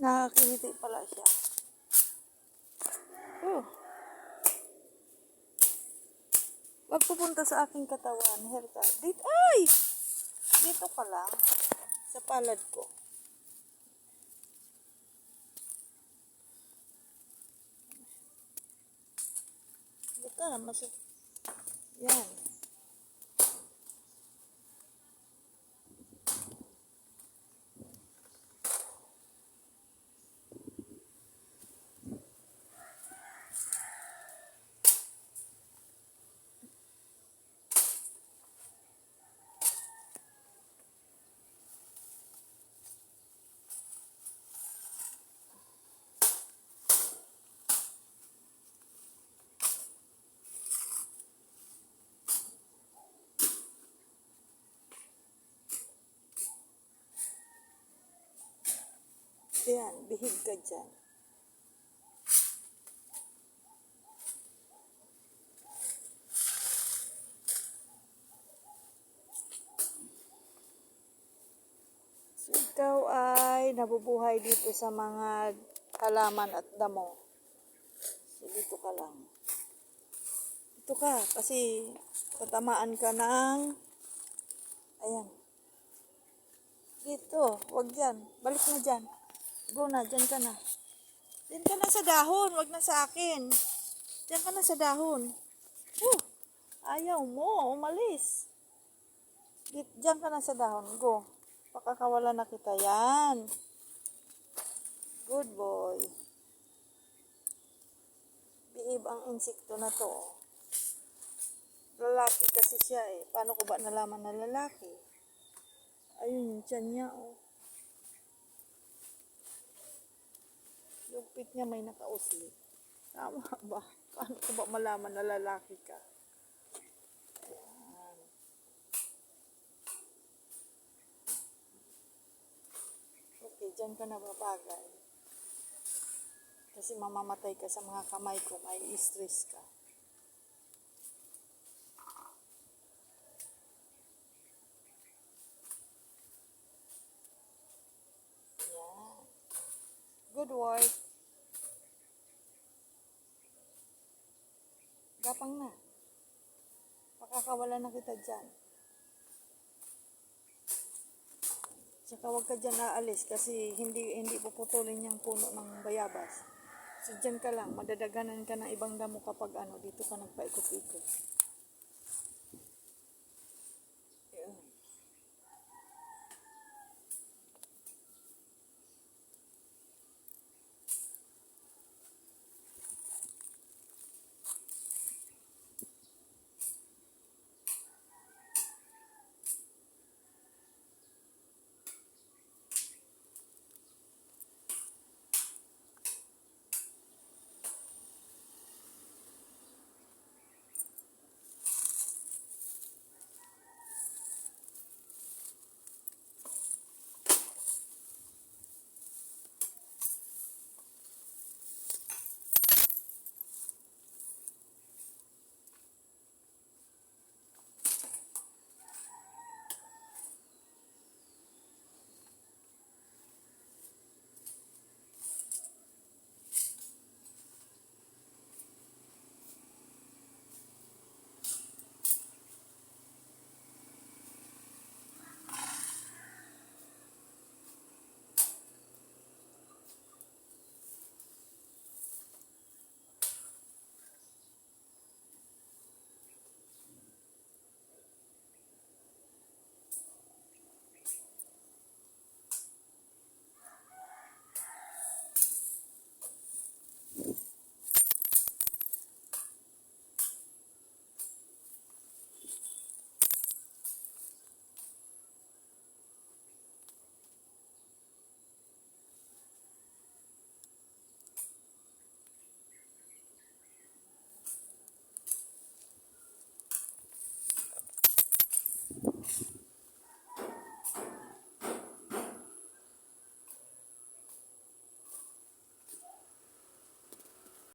Nakakiliti pala siya. Wag pupunta sa aking katawan, Herta. Dito, ay! Dito ka lang. Sa palad ko. Dito ka na, yan. Yan, bihig ka dyan. So, ikaw ay nabubuhay dito sa mga halaman at damo. So, dito ka lang. Dito ka, kasi tatamaan ka ng, ayan. Dito, wag dyan. Balik na dyan. Go na, dyan ka na. Dyan ka na sa dahon, wag na sa akin. Dyan ka na sa dahon. Ayaw mo, umalis. Dyan ka na sa dahon, go. Pakakawala na kita, yan. Good boy. Biib ang insekto na to. Lalaki kasi siya eh. Paano ko ba nalaman na lalaki? Ayun, yung tiyan niya oh. Yung pit niya may nakausli. Tama ba? Paano ko ba malaman na lalaki ka? Ayan. Okay, dyan ka na babagay. Kasi mamamatay ka sa mga kamay ko, may stress ka. Yan. Good work. Gapang na. Pakakawala na kita dyan. Tsaka huwag ka dyan aalis kasi hindi puputulin yung puno ng bayabas. So dyan ka lang, madadaganan ka ng ibang damo kapag dito ka nagpaikot-ikot.